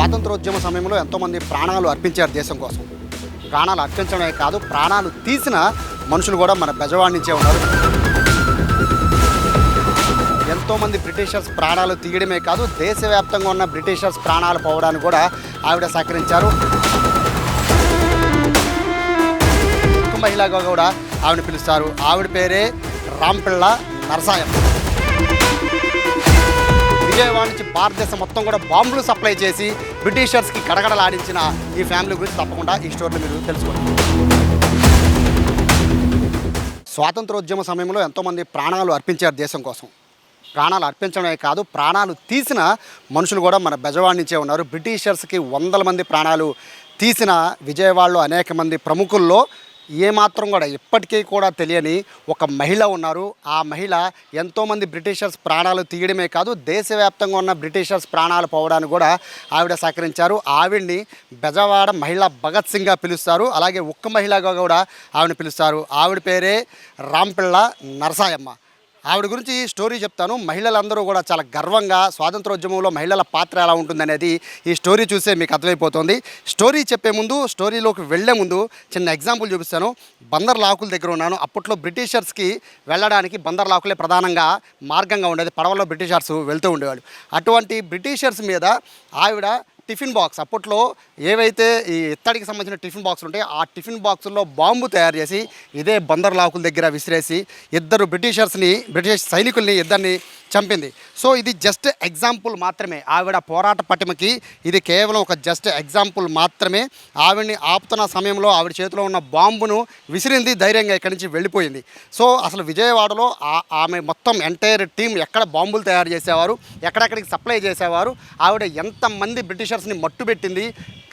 స్వాతంత్రోద్యమ సమయంలో ఎంతోమంది ప్రాణాలు అర్పించారు దేశం కోసం. ప్రాణాలు అర్పించడమే కాదు, ప్రాణాలు తీసిన మనుషులు కూడా మన బెజవాడ నుంచే ఉన్నారు. ఎంతోమంది బ్రిటిషర్స్ ప్రాణాలు తీయడమే కాదు, దేశవ్యాప్తంగా ఉన్న బ్రిటిషర్స్ ప్రాణాలు పోవడానికి కూడా ఆవిడ సహకరించారు. మహిళగా కూడా ఆవిడ పిలుస్తారు. ఆవిడ పేరే రాంపిళ్ళ నరసాయమ్మ. విజయవాడ నుంచి భారతదేశం మొత్తం కూడా బాంబులు సప్లై చేసి బ్రిటిషర్స్కి గడగడలాడించిన ఈ ఫ్యామిలీ గురించి తప్పకుండా ఈ స్టోరీలో మీరు తెలుసుకోండి. స్వాతంత్రోద్యమ సమయంలో ఎంతోమంది ప్రాణాలు అర్పించారు దేశం కోసం. ప్రాణాలు అర్పించడమే కాదు, ప్రాణాలు తీసిన మనుషులు కూడా మన బెజవాడ నుంచే ఉన్నారు. బ్రిటిషర్స్కి వందల మంది ప్రాణాలు తీసిన విజయవాడలో అనేక మంది ప్రముఖుల్లో ఏమాత్రం కూడా ఇప్పటికీ కూడా తెలియని ఒక మహిళ ఉన్నారు. ఆ మహిళ ఎంతోమంది బ్రిటిషర్స్ ప్రాణాలు తీయడమే కాదు, దేశవ్యాప్తంగా ఉన్న బ్రిటిషర్స్ ప్రాణాలు పోవడానికి కూడా ఆవిడ సహకరించారు. ఆవిడ్ని బెజవాడ మహిళ భగత్ సింగ్గా పిలుస్తారు. అలాగే ఒక్క మహిళగా కూడా ఆవిడని పిలుస్తారు. ఆవిడ పేరే రాంపిళ్ళ నరసాయమ్మ. ఆవిడ గురించి స్టోరీ చెప్తాను. మహిళలందరూ కూడా చాలా గర్వంగా స్వాతంత్రోద్యమంలో మహిళల పాత్ర ఎలా ఉంటుందనేది ఈ స్టోరీ చూసే మీకు అర్థమైపోతుంది. స్టోరీ చెప్పే ముందు, స్టోరీలోకి వెళ్లే ముందు చిన్న ఎగ్జాంపుల్ చూపిస్తాను. బందర్ లాకుల దగ్గర ఉన్నాను. అప్పట్లో బ్రిటిషర్స్కి వెళ్ళడానికి బందర్ లాకులే ప్రధానంగా మార్గంగా ఉండేది. పడవలో బ్రిటిషర్స్ వెళ్తూ ఉండేవాళ్ళు. అటువంటి బ్రిటిషర్స్ మీద ఆవిడ టిఫిన్ బాక్స్, అప్పట్లో ఏవైతే ఈ ఇత్తడికి సంబంధించిన టిఫిన్ బాక్సులు ఉంటాయో ఆ టిఫిన్ బాక్సుల్లో బాంబు తయారు చేసి ఇదే బందర్ లాకుల దగ్గర విసిరేసి బ్రిటిష్ సైనికుల్ని ఇద్దరిని చంపింది. సో ఇది జస్ట్ ఎగ్జాంపుల్ మాత్రమే. ఆవిడ పోరాట పటిమకి ఇది కేవలం ఒక జస్ట్ ఎగ్జాంపుల్ మాత్రమే. ఆవిడని ఆపుతున్న సమయంలో ఆవిడ చేతిలో ఉన్న బాంబును విసిరింది, ధైర్యంగా ఇక్కడి నుంచి వెళ్ళిపోయింది. సో అసలు విజయవాడలో ఆమె మొత్తం ఎంటైర్ టీం ఎక్కడ బాంబులు తయారు చేసేవారు, ఎక్కడెక్కడికి సప్లై చేసేవారు, ఆవిడ ఎంతమంది బ్రిటిషర్స్ని మట్టుబెట్టింది.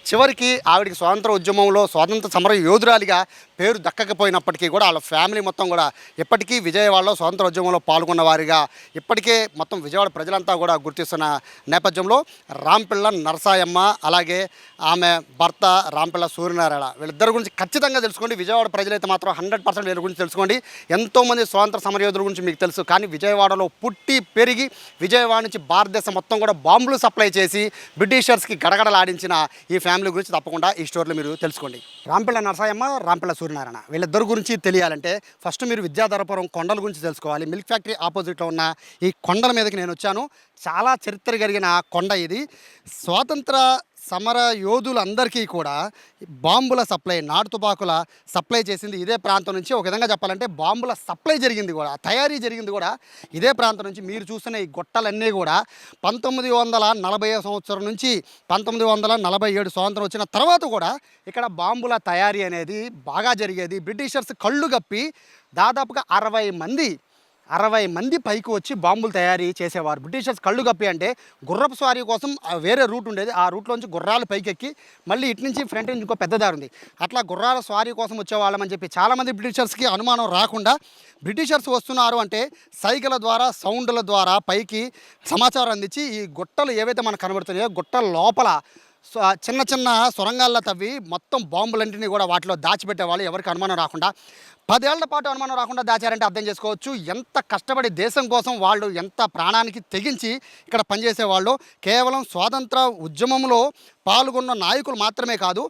చివరికి ఆవిడకి స్వాతంత్ర ఉద్యమంలో స్వాతంత్ర సమర యోధురాలిగా పేరు దక్కకపోయినప్పటికీ కూడా వాళ్ళ ఫ్యామిలీ మొత్తం కూడా ఇప్పటికీ విజయవాడలో స్వాతంత్ర ఉద్యమంలో పాల్గొన్న వారిగా ఇప్పటికే మొత్తం విజయవాడ ప్రజలంతా కూడా గుర్తిస్తున్న నేపథ్యంలో రాంపిళ్ళ నరసాయమ్మ, అలాగే ఆమె భర్త రాంపిళ్ళ సూర్యనారాయణ, వీళ్ళిద్దరి గురించి ఖచ్చితంగా తెలుసుకోండి. విజయవాడ ప్రజలైతే మాత్రం 100% వీళ్ళ గురించి తెలుసుకోండి. ఎంతోమంది స్వాతంత్ర సమరయోధుల గురించి మీకు తెలుసు, కానీ విజయవాడలో పుట్టి పెరిగి విజయవాడ నుంచి భారతదేశం మొత్తం కూడా బాంబులు సప్లై చేసి బ్రిటిషర్స్కి గడగడలాడించిన ఈ ఫ్యామిలీ గురించి తప్పకుండా ఈ స్టోరీలో మీరు తెలుసుకోండి. రాంపిళ్ళ నరసాయమ్మ, రాంపిళ్ళ సూర్యనారాయణ వీళ్ళిద్దరు గురించి తెలియాలంటే ఫస్ట్ మీరు విద్యాధరపురం కొండల గురించి తెలుసుకోవాలి. మిల్క్ ఫ్యాక్టరీ ఆపోజిట్లో ఉన్న ఈ కొండల మీదకి నేను వచ్చాను. చాలా చరిత్ర కలిగిన కొండ ఇది. స్వాతంత్ర సమర యోధులందరికీ కూడా బాంబుల సప్లై, నాటు తుపాకుల సప్లై చేసింది ఇదే ప్రాంతం నుంచి. ఒక విధంగా చెప్పాలంటే బాంబుల సప్లై జరిగింది కూడా, తయారీ జరిగింది కూడా ఇదే ప్రాంతం నుంచి. మీరు చూసిన ఈ గొట్టలన్నీ కూడా 1940 సంవత్సరం నుంచి 1947 స్వాతంత్రం వచ్చిన తర్వాత కూడా ఇక్కడ బాంబుల తయారీ అనేది బాగా జరిగేది. బ్రిటిషర్స్ కళ్ళు గప్పి దాదాపుగా 60 మంది పైకి వచ్చి బాంబులు తయారీ చేసేవారు. బ్రిటిషర్స్ కళ్ళు కప్పి అంటే గుర్రపు స్వారీ కోసం వేరే రూట్ ఉండేది. ఆ రూట్లోంచి గుర్రాలు పైకెక్కి మళ్ళీ ఇటు నుంచి ఫ్రంట్ నుంచి ఇంకో పెద్ద దారి ఉంది. అట్లా గుర్రాల స్వారీ కోసం వచ్చేవాళ్ళమని చెప్పి చాలామంది బ్రిటిషర్స్కి అనుమానం రాకుండా బ్రిటిషర్స్ వస్తున్నారు అంటే సైగల ద్వారా, సౌండ్ల ద్వారా పైకి సమాచారం అందించి ఈ గుట్టలు ఏవైతే మనకు కనబడుతున్నాయో గుట్టల లోపల చిన్న చిన్న సొరంగాల్లో తవ్వి మొత్తం బాంబులన్నింటినీ కూడా వాటిలో దాచిపెట్టేవాళ్ళు, ఎవరికి అనుమానం రాకుండా. 10 ఏళ్ల పాటు అనుమానం రాకుండా దాచారంటే అర్థం చేసుకోవచ్చు ఎంత కష్టపడి దేశం కోసం వాళ్ళు ఎంత ప్రాణానికి తెగించి ఇక్కడ పనిచేసేవాళ్ళు. కేవలం స్వాతంత్ర ఉద్యమంలో పాల్గొన్న నాయకులు మాత్రమే కాదు,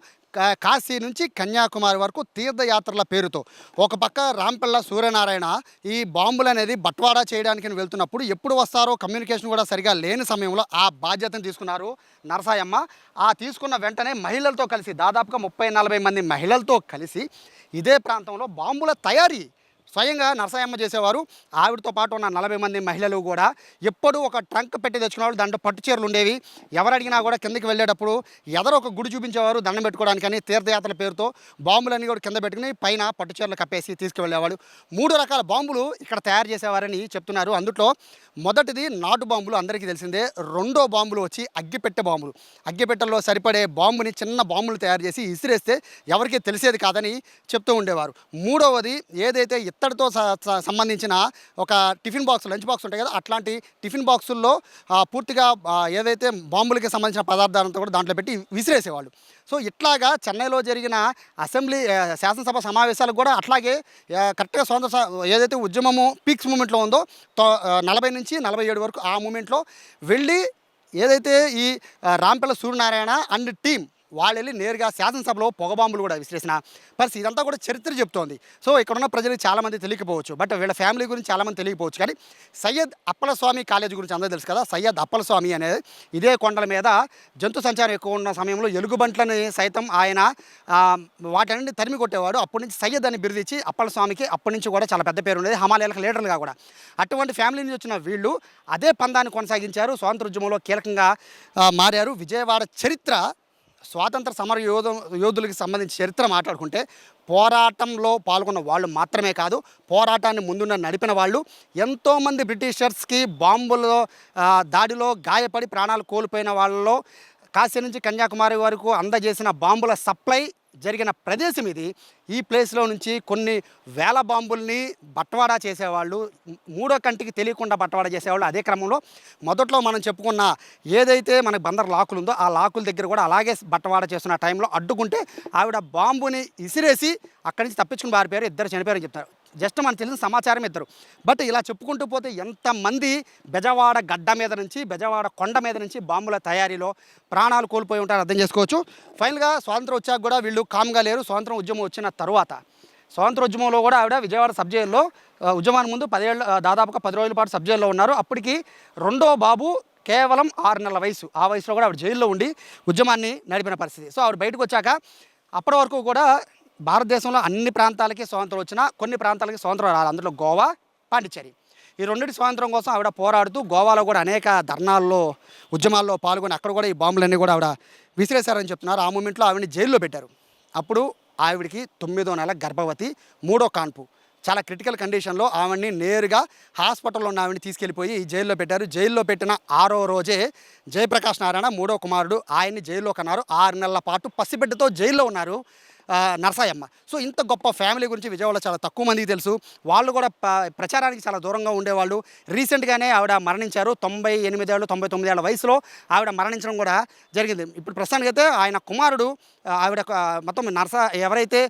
కాశీ నుంచి కన్యాకుమారి వరకు తీర్థయాత్రల పేరుతో ఒక పక్క రాంపిళ్ళ సూర్యనారాయణ ఈ బాంబులు అనేది బట్వాడా చేయడానికి వెళ్తున్నప్పుడు ఎప్పుడు వస్తారో కమ్యూనికేషన్ కూడా సరిగా లేని సమయంలో ఆ బాధ్యతను తీసుకున్నారు నరసాయమ్మ. ఆ తీసుకున్న వెంటనే మహిళలతో కలిసి దాదాపుగా 30-40 మంది మహిళలతో కలిసి ఇదే ప్రాంతంలో బాంబుల తయారీ స్వయంగా నరసాయమ్మ చేసేవారు. ఆవిడతో పాటు ఉన్న 40 మంది మహిళలు కూడా ఎప్పుడూ ఒక ట్రంక్ పెట్టి తెచ్చుకునేవాళ్ళు. దాంట్లో పట్టు చీరలు ఉండేవి. ఎవరు అడిగినా కూడా కిందకి వెళ్ళేటప్పుడు ఎదరో ఒక గుడి చూపించేవారు దండం పెట్టుకోవడానికని. తీర్థయాత్రల పేరుతో బాంబులన్నీ కూడా కింద పెట్టుకుని పైన పట్టు చీరలు కప్పేసి తీసుకువెళ్ళేవాడు. 3 రకాల బాంబులు ఇక్కడ తయారు చేసేవారని చెప్తున్నారు. అందులో మొదటిది నాటు బాంబులు, అందరికీ తెలిసిందే. రెండో బాంబులు వచ్చి అగ్గిపెట్టె బాంబులు. అగ్గిపెట్టెల్లో సరిపడే బాంబుని చిన్న బాంబులు తయారు చేసి ఇసిరేస్తే ఎవరికీ తెలిసేది కాదని చెప్తూ ఉండేవారు. మూడవది ఏదైతే ఇత్తడితో సంబంధించిన ఒక టిఫిన్ బాక్స్, లంచ్ బాక్స్ ఉంటాయి కదా, అట్లాంటి టిఫిన్ బాక్సుల్లో పూర్తిగా ఏదైతే బాంబులకి సంబంధించిన పదార్థాలంతా కూడా దాంట్లో పెట్టి విసిరేసేవాళ్ళు. సో ఇట్లాగా చెన్నైలో జరిగిన అసెంబ్లీ శాసనసభ సమావేశాలకు కూడా అట్లాగే కరెక్ట్గా స్వాతంత్ర ఏదైతే ఉద్యమము పీక్స్ మూమెంట్లో ఉందో 40 నుంచి 47 వరకు ఆ మూమెంట్లో వెళ్ళి ఏదైతే ఈ రాంపల్ల సూర్యనారాయణ అండ్ టీం వాళ్ళు వెళ్ళి నేరుగా శాసనసభలో పొగబాంబులు కూడా విసిరేసిన పరిస్థితి ఇదంతా కూడా చరిత్ర చెప్తోంది. సో ఇక్కడున్న ప్రజలకు చాలామంది తెలియకపోవచ్చు, బట్ వీళ్ళ ఫ్యామిలీ గురించి చాలామంది తెలియకపోవచ్చు. కానీ సయ్యద్ అప్పలస్వామి కాలేజీ గురించి అందరూ తెలుసు కదా. సయ్యద్ అప్పలస్వామి అనేది ఇదే కొండల మీద జంతు సంచారం ఎక్కువ ఉన్న సమయంలో ఎలుగుబంట్లని సైతం ఆయన వాటన్నింటిని తరిమి కొట్టేవాడు. అప్పటి నుంచి సయ్యద్ అని బిరుదిచ్చి అప్పలస్వామికి అప్పటి నుంచి కూడా చాలా పెద్ద పేరు ఉండేది, హిమాలయాలకు లీడర్లుగా కూడా. అటువంటి ఫ్యామిలీ నుంచి వచ్చిన వీళ్ళు అదే పందాన్ని కొనసాగించారు, స్వాతంత్రోద్యమంలో కీలకంగా మారారు. విజయవాడ చరిత్ర, స్వాతంత్ర సమర యోధులకి సంబంధించి చరిత్ర మాట్లాడుకుంటే పోరాటంలో పాల్గొన్న వాళ్ళు మాత్రమే కాదు, పోరాటాన్ని ముందున్న నడిపిన వాళ్ళు, ఎంతోమంది బ్రిటిషర్స్కి బాంబులో దాడిలో గాయపడి ప్రాణాలు కోల్పోయిన వాళ్ళలో కాశీ నుంచి కన్యాకుమారి వరకు అందజేసిన బాంబుల సప్లై జరిగిన ప్రదేశం ఇది. ఈ ప్లేస్లో నుంచి కొన్ని వేల బాంబుల్ని బట్వాడా చేసేవాళ్ళు, మూడో కంటికి తెలియకుండా బట్వాడా చేసేవాళ్ళు. అదే క్రమంలో మొదట్లో మనం చెప్పుకున్న ఏదైతే మనకు బందర్ లాకులు ఉందో ఆ లాకుల దగ్గర కూడా అలాగే బట్వాడా చేస్తున్న టైంలో అడ్డుకుంటే ఆవిడ బాంబుని ఇసిరేసి అక్కడి నుంచి తప్పించుకుని పారిపోయారు. ఇద్దరు చనిపోయారని చెప్తారు. జస్ట్ మనకు తెలిసిన సమాచారం ఇద్దరు. బట్ ఇలా చెప్పుకుంటూ పోతే ఎంతమంది బెజవాడ గడ్డ మీద నుంచి, బెజవాడ కొండ మీద నుంచి బాంబుల తయారీలో ప్రాణాలు కోల్పోయి ఉంటారు అర్థం చేసుకోవచ్చు. ఫైనల్గా స్వాతంత్రం వచ్చాక కూడా వీళ్ళు కామ్గా లేరు. స్వాతంత్రం ఉద్యమం వచ్చిన తర్వాత స్వాతంత్రోద్యమంలో కూడా ఆవిడ విజయవాడ సబ్ జైల్లో ఉద్యమానికి ముందు 10 ఏళ్ళు, దాదాపుగా 10 రోజుల పాటు సబ్ జైల్లో ఉన్నారు. అప్పటికి రెండో బాబు కేవలం 6 నెలల వయసు. ఆ వయసులో కూడా ఆవిడ జైల్లో ఉండి ఉద్యమాన్ని నడిపిన పరిస్థితి. సో ఆవిడ బయటకు వచ్చాక అప్పటి వరకు కూడా భారతదేశంలో అన్ని ప్రాంతాలకి స్వాతంత్రం వచ్చినా కొన్ని ప్రాంతాలకి స్వాతంత్రం రాలి, అందులో గోవా, పాండిచ్చేరి. ఈ రెండింటి స్వాతంత్రం కోసం ఆవిడ పోరాడుతూ గోవాలో కూడా అనేక ధర్నాల్లో ఉద్యమాల్లో పాల్గొని అక్కడ కూడా ఈ బాంబులన్నీ కూడా ఆవిడ విసిరేశారని చెప్తున్నారు. ఆ మూమెంట్లో ఆవిడని జైల్లో పెట్టారు. అప్పుడు ఆవిడికి 9వ నెల గర్భవతి, 3వ కాన్పు. చాలా క్రిటికల్ కండిషన్లో ఆవిడని నేరుగా హాస్పిటల్లో ఉన్న ఆవిడని తీసుకెళ్ళిపోయి జైల్లో పెట్టారు. జైల్లో పెట్టిన 6వ రోజే జయప్రకాష్ నారాయణ 3వ కుమారుడు ఆయన్ని జైల్లో కన్నారు. 6 నెలల పాటు పసిబిడ్డతో జైల్లో ఉన్నారు నరసాయమ్మ. సో ఇంత గొప్ప ఫ్యామిలీ గురించి విజయవాడలో చాలా తక్కువ మందికి తెలుసు. వాళ్ళు కూడా ప్రచారానికి చాలా దూరంగా ఉండేవాళ్ళు. రీసెంట్గానే ఆవిడ మరణించారు. 98 ఏళ్ళు 99 ఏళ్ళ వయసులో ఆవిడ మరణించడం కూడా జరిగింది. ఇప్పుడు ప్రస్తుతానికైతే ఆయన కుమారుడు ఆవిడ మొత్తం ఎవరైతే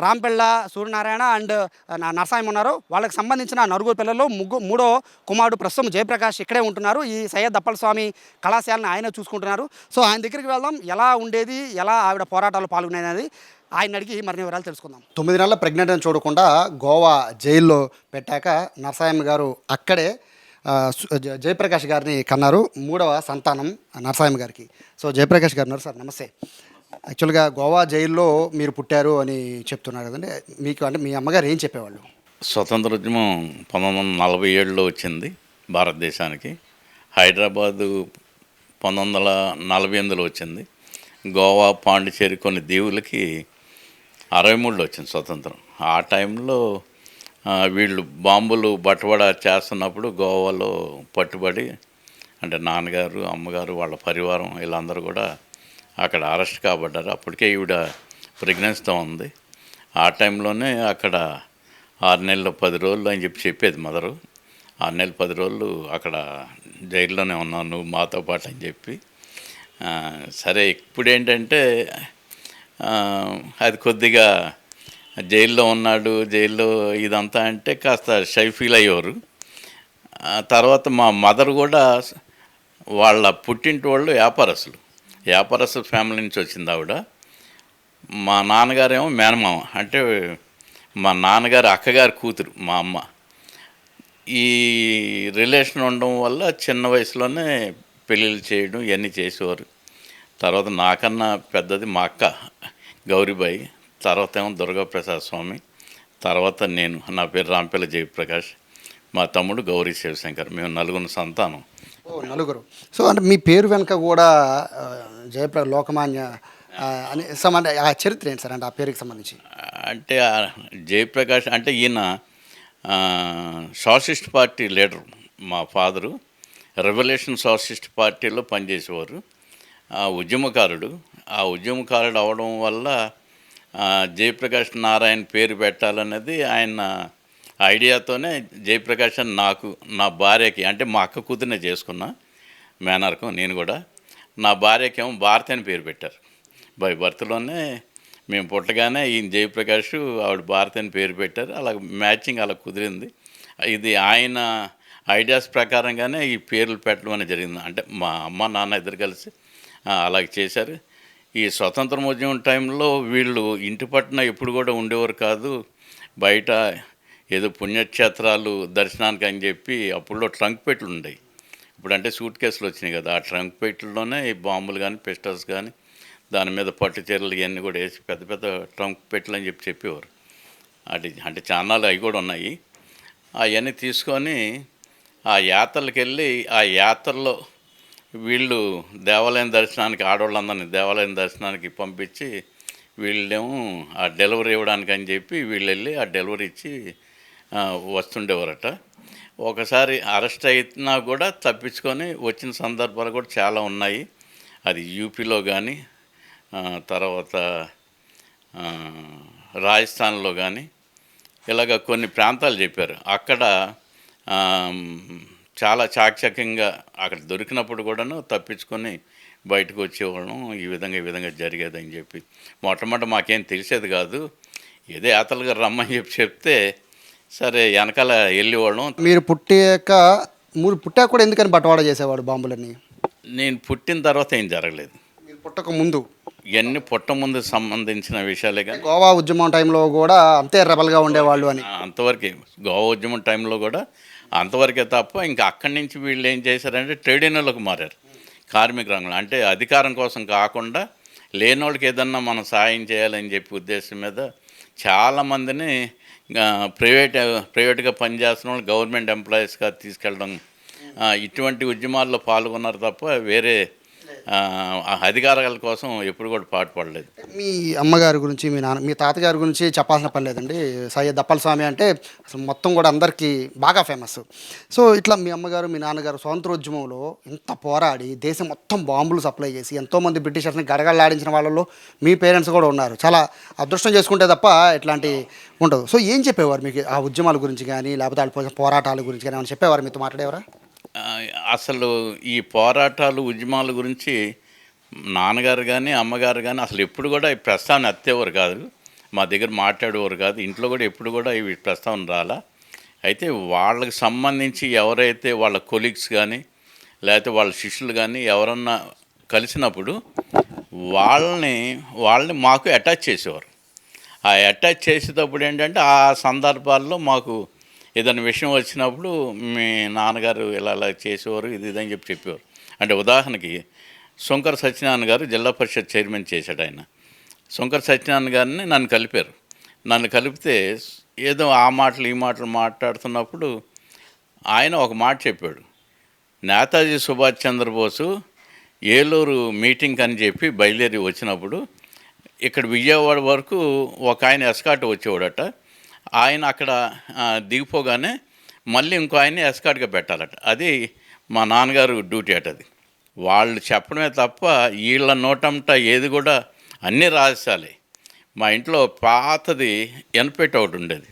రాంపెళ్ళ సూర్యనారాయణ అండ్ నరసాయమ్మ ఉన్నారో వాళ్ళకి సంబంధించిన నలుగురు పిల్లల్లో మూడో కుమారుడు ప్రస్తుతం జయప్రకాష్ ఇక్కడే ఉంటున్నారు. ఈ సయ్యద్ అప్పలస్వామి కళాశాలని ఆయన చూసుకుంటున్నారు. సో ఆయన దగ్గరికి వెళ్దాం, ఎలా ఉండేది, ఎలా ఆవిడ పోరాటాలు పాల్గొనేది ఆయన అడిగి మరిన్ని వివరాలు తెలుసుకుందాం. 9 నెలల ప్రెగ్నెంట్ అని చూడకుండా గోవా జైల్లో పెట్టాక నరసాయమ్మ గారు అక్కడే జయప్రకాష్ గారిని కన్నారు. 3వ సంతానం నరసాయమ్మ గారికి. సో జయప్రకాష్ గారు ఉన్నారు సార్, నమస్తే. యాక్చువల్గా గోవా జైల్లో మీరు పుట్టారు అని చెప్తున్నారు కదండి, మీకు అంటే మీ అమ్మగారు ఏం చెప్పేవాళ్ళు? స్వతంత్రోద్యమం 1947లో వచ్చింది భారతదేశానికి. హైదరాబాదు 1948లో వచ్చింది. గోవా, పాండిచేరి కొన్ని దీవులకి 63లో వచ్చింది స్వతంత్రం. ఆ టైంలో వీళ్ళు బాంబులు బట్వాడా చేస్తున్నప్పుడు గోవాలో పట్టుబడి, అంటే నాన్నగారు, అమ్మగారు, వాళ్ళ పరివారం వీళ్ళందరూ కూడా అక్కడ అరెస్ట్ కాబడ్డారు. అప్పటికే ఈవిడ ప్రెగ్నెన్సీతో ఉంది. ఆ టైంలోనే అక్కడ 6 నెలలు 10 రోజులు అని చెప్పేది మదరు. 6 నెలలు 10 రోజులు అక్కడ జైల్లోనే ఉన్నావు నువ్వు మాతో పాటు అని చెప్పి. సరే, ఇప్పుడేంటంటే అది కొద్దిగా జైల్లో ఉన్నాడు, జైల్లో ఇదంతా అంటే కాస్త షై ఫీల్ అయ్యేవారు. తర్వాత మా మదర్ కూడా వాళ్ళ పుట్టింటి వాళ్ళు వ్యాపారస్తులు ఫ్యామిలీ నుంచి వచ్చింది ఆవిడ. మా నాన్నగారేమో మేనమామ, అంటే మా నాన్నగారు అక్కగారి కూతురు మా అమ్మ. ఈ రిలేషన్ ఉండడం వల్ల చిన్న వయసులోనే పెళ్ళిళ్ళు చేయడం ఇవన్నీ చేసేవారు. తర్వాత నాకన్నా పెద్దది మా అక్క గౌరీబాయి, తర్వాత ఏమో దుర్గాప్రసాద్ స్వామి, తర్వాత నేను, నా పేరు రాంపల్లి జయప్రకాష్, మా తమ్ముడు గౌరీ శివశంకర్. మేము 9 సంతానం. నలుగురు. సో అంటే మీ పేరు వెనుక కూడా లోకమాన్య అని అంటే ఆ చరిత్ర ఏంటి సార్, అంటే ఆ పేరుకి సంబంధించి? అంటే జయప్రకాష్ అంటే ఈయన సోషలిస్ట్ పార్టీ లీడరు. మా ఫాదరు రెవల్యూషన్ సోషలిస్ట్ పార్టీలో పనిచేసేవారు. ఉద్యమకారుడు అవడం వల్ల జయప్రకాష్ నారాయణ పేరు పెట్టాలన్నది ఆయన ఐడియాతోనే జయప్రకాష్ అని నాకు, నా భార్యకి, అంటే మా అక్క కూతురునే చేసుకున్నా మేనర్కం, నేను కూడా. నా భార్యకేమో భారతి అని పేరు పెట్టారు. బై బర్త్లోనే మేము పుట్టగానే ఈయన జయప్రకాష్, ఆవిడ భారతి అని పేరు పెట్టారు. అలా మ్యాచింగ్ అలా కుదిరింది. ఇది ఆయన ఐడియాస్ ప్రకారంగానే ఈ పేర్లు పెట్టడం అనేది జరిగింది. అంటే మా అమ్మ నాన్న ఇద్దరు కలిసి అలాగే చేశారు. ఈ స్వతంత్రోద్యమం టైంలో వీళ్ళు ఇంటి పట్టున ఎప్పుడు కూడా ఉండేవారు కాదు. బయట ఏదో పుణ్యక్షేత్రాలు దర్శనానికి అని చెప్పి అప్పుడులో ట్రంక్ పెట్లు ఉండేవి. ఇప్పుడంటే సూట్ కేసులు వచ్చినాయి కదా, ఆ ట్రంక్ పెట్లలోనే ఈ బాంబులు కానీ పిస్టల్స్ కానీ దాని మీద పట్టు చీరలు ఇవన్నీ కూడా వేసి పెద్ద పెద్ద ట్రంక్ పెట్లు అని చెప్పేవారు. అది అంటే చానాలు అవి కూడా ఉన్నాయి. అవన్నీ తీసుకొని ఆ యాత్రలకు వెళ్ళి ఆ యాత్రలో వీళ్ళు దేవాలయం దర్శనానికి ఆడవాళ్ళందరినీ దేవాలయం దర్శనానికి పంపించి వీళ్ళేమో ఆ డెలివరీ ఇవ్వడానికి అని చెప్పి వీళ్ళు వెళ్ళి ఆ డెలివరీ ఇచ్చి వస్తుండేవారట. ఒకసారి అరెస్ట్ అయినా కూడా తప్పించుకొని వచ్చిన సందర్భాలు కూడా చాలా ఉన్నాయి. అది యూపీలో కానీ తర్వాత రాజస్థాన్లో కానీ ఇలాగ కొన్ని ప్రాంతాలు చెప్పారు. అక్కడ చాలా చాకచక్యంగా అక్కడ దొరికినప్పుడు కూడాను తప్పించుకొని బయటకు వచ్చేవాళ్ళం. ఈ విధంగా జరిగేదని చెప్పి మొట్టమొదటి మాకేం తెలిసేది కాదు. ఏదో యాత్రలుగా రమ్మని చెప్తే సరే వెనకాల వెళ్ళేవాళ్ళం. మీరు పుట్టాక కూడా ఎందుకని బట్వాడా చేసేవాడు బాంబులన్నీ? నేను పుట్టిన తర్వాత ఏం జరగలేదు. మీరు పుట్టక ముందు ఇవన్నీ పుట్టముందు సంబంధించిన విషయాలే. కానీ గోవా ఉద్యమం టైంలో కూడా అంతే రెబల్గా ఉండేవాళ్ళు అని అంతవరకే. గోవా ఉద్యమం టైంలో కూడా అంతవరకే తప్ప ఇంకా అక్కడి నుంచి వీళ్ళు ఏం చేశారంటే ట్రేడ్ యూనియన్లకు మారారు. కార్మిక రంగంలో అంటే అధికారం కోసం కాకుండా లేనోళ్ళకి ఏదన్నా మనం సాయం చేయాలని చెప్పి ఉద్దేశం మీద చాలామందిని ప్రైవేట్గా పనిచేస్తున్న వాళ్ళు గవర్నమెంట్ ఎంప్లాయీస్గా తీసుకెళ్ళడం ఇటువంటి ఉద్యమాల్లో పాల్గొన్నారు తప్ప వేరే అధికారాల కోసం ఎప్పుడు కూడా పాటుపడలేదు. మీ అమ్మగారి గురించి మీ తాతగారి గురించి చెప్పాల్సిన పని లేదండి. సయ్యద్ అప్పల్ స్వామి అంటే అసలు మొత్తం కూడా అందరికీ బాగా ఫేమస్. సో ఇట్లా మీ అమ్మగారు మీ నాన్నగారు స్వాతంత్రోద్యమంలో ఇంత పోరాడి దేశం మొత్తం బాంబులు సప్లై చేసి ఎంతోమంది బ్రిటిషర్స్ని గడగడలాడించిన వాళ్ళలో మీ పేరెంట్స్ కూడా ఉన్నారు. చాలా అదృష్టం చేసుకుంటే తప్ప ఇట్లాంటి ఉండదు. సో ఏం చెప్పేవారు మీకు ఆ ఉద్యమాల గురించి కానీ లేకపోతే వాళ్ళ పోరాటాల గురించి కానీ ఏమైనా చెప్పేవారు, మీతో మాట్లాడేవారా? అసలు ఈ పోరాటాలు ఉద్యమాల గురించి నాన్నగారు కానీ అమ్మగారు కానీ అసలు ఎప్పుడు కూడా ఈ ప్రస్తావన ఎత్తేవారు కాదు. మా దగ్గర మాట్లాడేవారు కాదు. ఇంట్లో కూడా ఎప్పుడు కూడా ఇవి ప్రస్తావన రాలా. అయితే వాళ్ళకి సంబంధించి ఎవరైతే వాళ్ళ కొలీగ్స్ కానీ లేకపోతే వాళ్ళ శిష్యులు కానీ ఎవరన్నా కలిసినప్పుడు వాళ్ళని మాకు అటాచ్ చేసేవారు. ఆ అటాచ్ చేసేటప్పుడు ఏంటంటే ఆ సందర్భాల్లో మాకు ఏదైనా విషయం వచ్చినప్పుడు మీ నాన్నగారు ఇలా చేసేవారు ఇదని చెప్పేవారు. అంటే ఉదాహరణకి శంకర్ సత్యనారాయణ గారు జిల్లా పరిషత్ చైర్మన్ చేశాడు. ఆయన శంకర్ సత్యనారాయణ గారిని నన్ను కలిపారు. నన్ను కలిపితే ఏదో ఆ మాటలు ఈ మాటలు మాట్లాడుతున్నప్పుడు ఆయన ఒక మాట చెప్పాడు. నేతాజీ సుభాష్ చంద్రబోసు ఏలూరు మీటింగ్ అని చెప్పి బయలుదేరి వచ్చినప్పుడు ఇక్కడ విజయవాడ వరకు ఒక ఆయన ఎస్కాట్ వచ్చేవాడట. ఆయన అక్కడ దిగిపోగానే మళ్ళీ ఇంకో ఆయన్ని ఎస్కాట్గా పెట్టాలట. అది మా నాన్నగారు డ్యూటీ అట. అది వాళ్ళు చెప్పడమే తప్ప వీళ్ళ నోటంట ఏది కూడా అన్నీ రహస్యాలే. మా ఇంట్లో పాతది ఎనపెట్టి ఒకటి ఉండేది,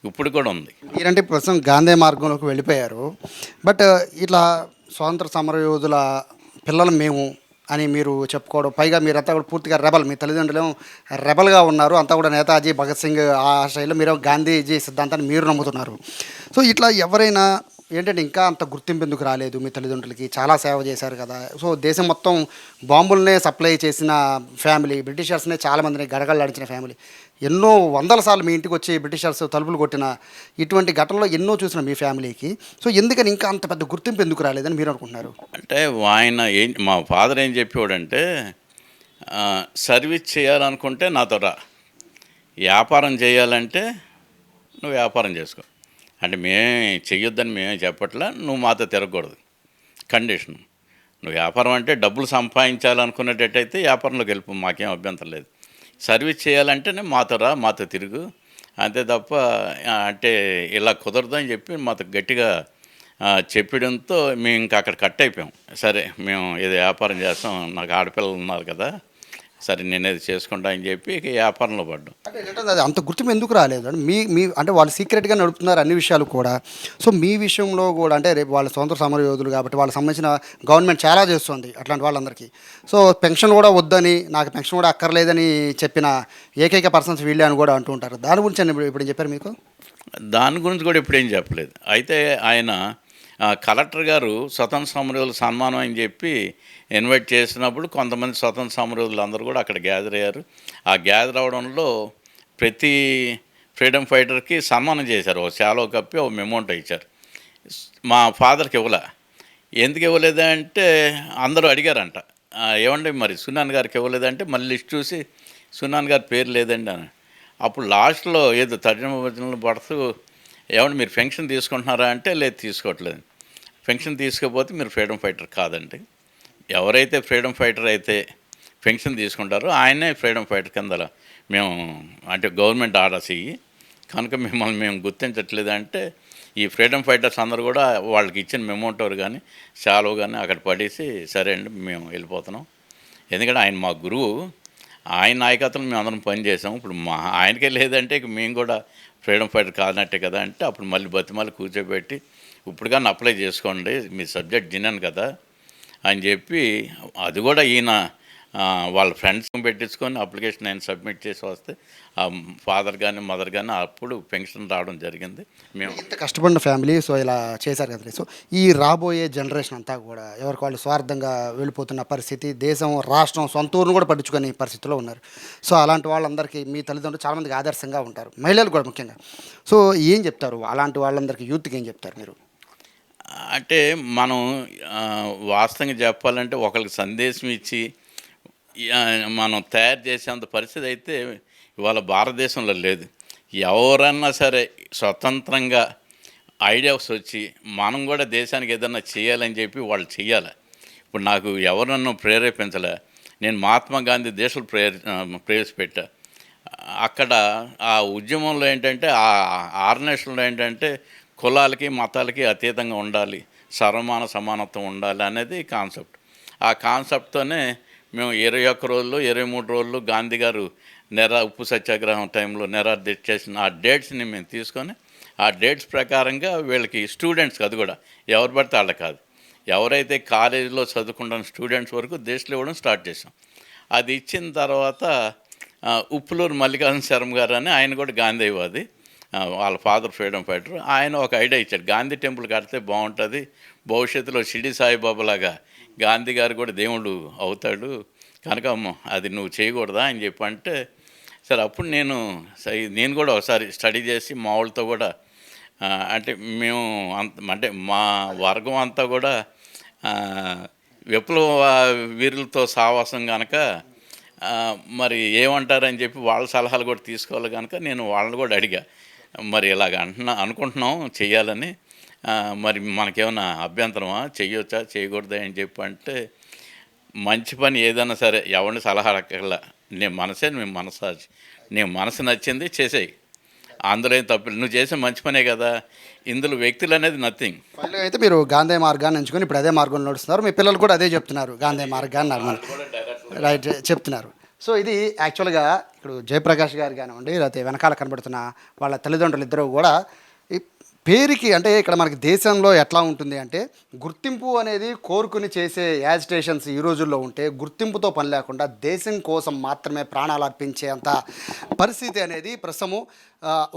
ఇప్పుడు కూడా ఉంది. మీరంటే ప్రస్తుతం గాంధీ మార్గంలోకి వెళ్ళిపోయారు. బట్ ఇట్లా స్వాతంత్ర సమరయోధుల పిల్లలు మేము అని మీరు చెప్పుకోవడం, పైగా మీరంతా కూడా పూర్తిగా రెబల్, మీ తల్లిదండ్రులు రెబల్గా ఉన్నారు, అంతా కూడా నేతాజీ భగత్ సింగ్ ఆ శైలిలో మీరు గాంధీజీ సిద్ధాంతాన్ని మీరు నమ్ముతున్నారు. సో ఇట్లా ఎవరైనా ఏంటంటే ఇంకా అంత గుర్తింపు ఎందుకు రాలేదు? మీ తల్లిదండ్రులకి చాలా సేవ చేశారు కదా. సో దేశం మొత్తం బాంబులనే సప్లై చేసిన ఫ్యామిలీ, బ్రిటిషర్స్నే చాలామందిని గడగడలాడించిన ఫ్యామిలీ, ఎన్నో వందల సార్లు మీ ఇంటికి వచ్చి బ్రిటిషర్స్ తలుపులు కొట్టిన ఇటువంటి ఘటనలో ఎన్నో చూసిన మీ ఫ్యామిలీకి సో ఎందుకని ఇంకా అంత పెద్ద గుర్తింపు ఎందుకు రాలేదని మీరు అనుకుంటున్నారు? అంటే మా ఫాదర్ ఏం చెప్పేవాడంటే సర్వీస్ చేయాలనుకుంటే నాతో రా, వ్యాపారం చేయాలంటే నువ్వు వ్యాపారం చేసుకో. అంటే మేమే చెయ్యొద్దని మేమే చెప్పట్లా, నువ్వు మాతో తిరగకూడదు, కండిషన్. నువ్వు వ్యాపారం అంటే డబ్బులు సంపాదించాలనుకునేటట్టయితే వ్యాపారంలోకి వెళ్ళిపో, మాకేం అభ్యంతరం లేదు. సర్వీస్ చేయాలంటేనే మాతో రా, మాతో తిరుగు, అంతే తప్ప అంటే ఇలా కుదరదు అని చెప్పి మాతో గట్టిగా చెప్పడంతో మేము ఇంకా అక్కడ కట్ అయిపోయాం. సరే మేము ఏదో వ్యాపారం చేస్తాం, నాకు ఆడపిల్లలు ఉన్నారు కదా, సరే నేనేది చేసుకుంటా అని చెప్పి ఇక వ్యాపారంలో పడ్డాం. అది అంత గుర్తింపు ఎందుకు రాలేదు? మీ అంటే వాళ్ళు సీక్రెట్గా నడుపుతున్నారు అన్ని విషయాలు కూడా. సో మీ విషయంలో కూడా అంటే రేపు వాళ్ళ స్వతంత్ర సమర యోధులు కాబట్టి వాళ్ళకి సంబంధించిన గవర్నమెంట్ చాలా చేస్తుంది అట్లాంటి వాళ్ళందరికీ. సో పెన్షన్ కూడా వద్దని, నాకు పెన్షన్ కూడా అక్కర్లేదని చెప్పిన ఏకైక పర్సన్స్ వీళ్ళే అని కూడా అంటూ ఉంటారు. దాని గురించి అని ఇప్పుడు చెప్పారు మీకు? దాని గురించి కూడా ఎప్పుడేం చెప్పలేదు. అయితే ఆయన కలెక్టర్ గారు స్వతంత్ర సమరయోధుల సన్మానం అని చెప్పి ఇన్వైట్ చేసినప్పుడు కొంతమంది స్వతంత్ర సమరయోధులు అందరూ కూడా అక్కడ గ్యాదర్ అయ్యారు. ఆ గ్యాదర్ అవడంలో ప్రతి ఫ్రీడమ్ ఫైటర్కి సన్మానం చేశారు. ఒక శాలువా కప్పి ఒక మెమోంటో ఇచ్చారు. మా ఫాదర్కి ఇవ్వలే. ఎందుకు ఇవ్వలేదంటే అందరూ అడిగారంట, ఏమండి మరి సునాన్ గారికి ఇవ్వలేదంటే మళ్ళీ లిస్ట్ చూసి సునాన్ గారి పేరు లేదండి అని. అప్పుడు లాస్ట్లో ఏదో తర్జుమా భజనలు పడుతూ, ఏమంటే మీరు పెన్షన్ తీసుకుంటున్నారా అంటే లేదు తీసుకోవట్లేదు. పెన్షన్ తీసుకోకపోతే మీరు ఫ్రీడమ్ ఫైటర్ కాదండి. ఎవరైతే ఫ్రీడమ్ ఫైటర్ అయితే పెన్షన్ తీసుకుంటారో ఆయనే ఫ్రీడమ్ ఫైటర్ కింద మేము అంటే గవర్నమెంట్ ఆర్డర్స్ ఇవి కనుక మిమ్మల్ని మేము గుర్తించట్లేదు అంటే ఈ ఫ్రీడమ్ ఫైటర్స్ అందరూ కూడా వాళ్ళకి ఇచ్చిన మెమోంటోరు కానీ శాలువ కానీ అక్కడ పడేసి సరే అండి మేము వెళ్ళిపోతున్నాం. ఎందుకంటే ఆయన మా గురువు, ఆయన నాయకత్వంలో మేము అందరం పనిచేసాం. ఇప్పుడు ఆయనకే లేదంటే ఇక మేము కూడా ఫ్రీడమ్ ఫైటర్ కాదన్నట్టే కదా అంటే అప్పుడు మళ్ళీ బతిమాలి కూర్చోబెట్టి ఇప్పుడు కానీ అప్లై చేసుకోండి మీ సబ్జెక్ట్ జిన్నాను కదా అని చెప్పి అది కూడా ఈయన వాళ్ళ ఫ్రెండ్స్ పెట్టించుకొని అప్లికేషన్ ఆయన సబ్మిట్ చేసి వస్తే ఫాదర్ కానీ మదర్ కానీ అప్పుడు పెన్షన్ రావడం జరిగింది. మేము ఇంత కష్టపడిన ఫ్యామిలీ సో ఇలా చేశారు కదా. సో ఈ రాబోయే జనరేషన్ అంతా కూడా ఎవరికి వాళ్ళు స్వార్థంగా వెళ్ళిపోతున్న పరిస్థితి, దేశం రాష్ట్రం సొంత ఊరును కూడా పట్టించుకునే పరిస్థితిలో ఉన్నారు. సో అలాంటి వాళ్ళందరికీ మీ తల్లిదండ్రులు చాలామందికి ఆదర్శంగా ఉంటారు, మహిళలు కూడా ముఖ్యంగా. సో ఏం చెప్తారు అలాంటి వాళ్ళందరికీ, యూత్కి ఏం చెప్తారు మీరు? అంటే మనం వాస్తవంగా చెప్పాలంటే ఒకరికి సందేశం ఇచ్చి మనం తయారు చేసేంత పరిస్థితి అయితే ఇవాళ భారతదేశంలో లేదు. ఎవరన్నా సరే స్వతంత్రంగా ఐడియాస్ వచ్చి మనం కూడా దేశానికి ఏదన్నా చేయాలని చెప్పి వాళ్ళు చెయ్యాలి. ఇప్పుడు నాకు ఎవరు నన్ను ప్రేరేపించలే. నేను మహాత్మా గాంధీ దేశాలు ప్రవేశపెట్టా. అక్కడ ఆ ఉద్యమంలో ఏంటంటే ఆ ఆర్గనైజేషన్లో ఏంటంటే కులాలకి మతాలకి అతీతంగా ఉండాలి, సర్వమాన సమానత్వం ఉండాలి అనేది కాన్సెప్ట్. ఆ కాన్సెప్ట్తోనే మేము 21 రోజులు 23 రోజులు గాంధీ గారు ఉప్పు సత్యాగ్రహం టైంలో దీక్ష చేసిన ఆ డేట్స్ని మేము తీసుకొని ఆ డేట్స్ ప్రకారంగా వీళ్ళకి స్టూడెంట్స్కి, అది కూడా ఎవరు పడితే వాళ్ళ కాదు, ఎవరైతే కాలేజీలో చదువుకుంటున్న స్టూడెంట్స్ వరకు దేశంలో ఇవ్వడం స్టార్ట్ చేసాం. అది ఇచ్చిన తర్వాత ఉప్పులూరు మల్లికార్జున శర్మ గారు అని ఆయన కూడా గాంధీవాది, వాళ్ళ ఫాదర్ ఫ్రీడమ్ ఫైటర్. ఆయన ఒక ఐడియా ఇచ్చాడు, గాంధీ టెంపుల్ కడితే బాగుంటుంది, భవిష్యత్తులో షిరిడి సాయిబాబాలాగా గాంధీ గారు కూడా దేవుడు అవుతాడు కనుక అది నువ్వు చేయకూడదా అని చెప్పి అంటే సరే అప్పుడు నేను కూడా ఒకసారి స్టడీ చేసి మా వాళ్ళతో కూడా అంటే మేము అంటే మా వర్గం అంతా కూడా విప్లవ వీరులతో సావాసం కనుక మరి ఏమంటారని చెప్పి వాళ్ళ సలహాలు కూడా తీసుకోవాలి కనుక నేను వాళ్ళని కూడా అడిగా, మరి ఇలాగ అనుకుంటున్నాం చెయ్యాలని, మరి మనకేమైనా అభ్యంతరమా, చెయ్యొచ్చా చేయకూడదా అని చెప్పి అంటే మంచి పని ఏదైనా సరే ఎవరిని సలహా అక్కర్లా, నీ మనసు నచ్చింది చేసేయి, అందులో ఏం తప్పు, నువ్వు చేసే మంచి పనే కదా, ఇందులో వ్యక్తులు అనేది నథింగ్. వాళ్ళు అయితే మీరు గాంధీ మార్గాన్ని ఎంచుకొని ఇప్పుడు అదే మార్గంలో నడుస్తున్నారు, మీ పిల్లలు కూడా అదే చెప్తున్నారు, గాంధీ మార్గాన్ని రైట్ చెప్తున్నారు. సో ఇది యాక్చువల్గా ఇప్పుడు జయప్రకాష్ గారు కానివ్వండి, లేకపోతే వెనకాల కనబడుతున్న వాళ్ళ తల్లిదండ్రులు ఇద్దరు కూడా ఈ పేరుకి అంటే ఇక్కడ మనకి దేశంలో ఎట్లా ఉంటుంది అంటే గుర్తింపు అనేది కోరుకుని చేసే యాజిటేషన్స్ ఈ రోజుల్లో ఉంటే గుర్తింపుతో పని లేకుండా దేశం కోసం మాత్రమే ప్రాణాలు అర్పించేంత పరిస్థితి అనేది ప్రస్తుతము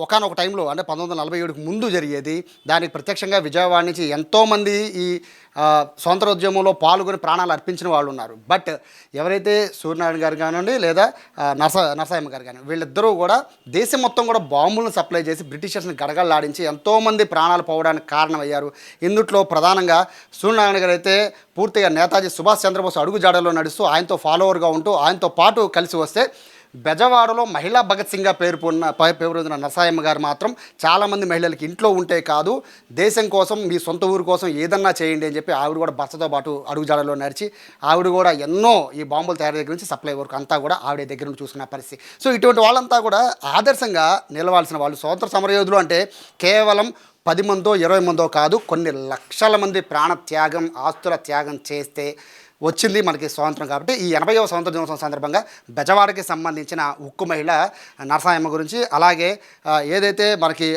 ఒకానొక టైంలో అంటే 1947కు ముందు జరిగేది. దానికి ప్రత్యక్షంగా విజయవాడ నుంచి ఎంతోమంది ఈ స్వాతంత్రోద్యమంలో పాల్గొని ప్రాణాలు అర్పించిన వాళ్ళు ఉన్నారు. బట్ ఎవరైతే సూర్యనారాయణ గారు కానివ్వండి లేదా నరసాయమ్మ గారు కానివ్వండి, వీళ్ళిద్దరూ కూడా దేశం మొత్తం కూడా బాంబులను సప్లై చేసి బ్రిటిషర్స్ని గడగడలాడించి ఎంతోమంది ప్రాణాలు పోవడానికి కారణమయ్యారు. ఇందుట్లో ప్రధానంగా సూర్యనారాయణ గారు అయితే పూర్తిగా నేతాజీ సుభాష్ చంద్రబోస్ అడుగుజాడలో నడుస్తూ ఆయనతో ఫాలోవర్గా ఉంటూ ఆయనతో పాటు కలిసి వస్తే బెజవాడలో మహిళా భగత్ సింగ్గా పేరున్న నరసాయమ్మ గారు మాత్రం చాలామంది మహిళలకి ఇంట్లో ఉంటే కాదు దేశం కోసం మీ సొంత ఊరు కోసం ఏదన్నా చేయండి అని చెప్పి ఆవిడ కూడా భర్తతో పాటు అడుగుజాడలో నడిచి ఆవిడ కూడా ఎన్నో ఈ బాంబుల తయారీ దగ్గర నుంచి సప్లై వరకు అంతా కూడా ఆవిడ దగ్గర నుంచి చూసుకున్న పరిస్థితి. సో ఇటువంటి వాళ్ళంతా కూడా ఆదర్శంగా నిలవాల్సిన వాళ్ళు. స్వాతంత్ర సమరయోధులు అంటే కేవలం 10 మందో 20 మందో కాదు, కొన్ని లక్షల మంది ప్రాణ త్యాగం, ఆస్తుల త్యాగం చేస్తే వచ్చింది మనకి స్వాతంత్రం. కాబట్టి ఈ 80వ స్వాతంత్ర దినోత్సవం సందర్భంగా బెజవాడకి సంబంధించిన ఉక్కు మహిళ నరసాయమ్మ గురించి, అలాగే ఏదైతే మనకి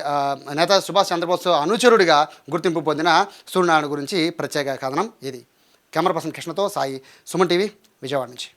నేతాజీ సుభాష్ చంద్రబోస్ అనుచరుడిగా గుర్తింపు పొందిన సూర్యనారాయణ గురించి ప్రత్యేక కథనం ఇది. కెమెరా పర్సన్ కృష్ణతో సాయి, సుమన్ టీవీ, విజయవాడ నుంచి.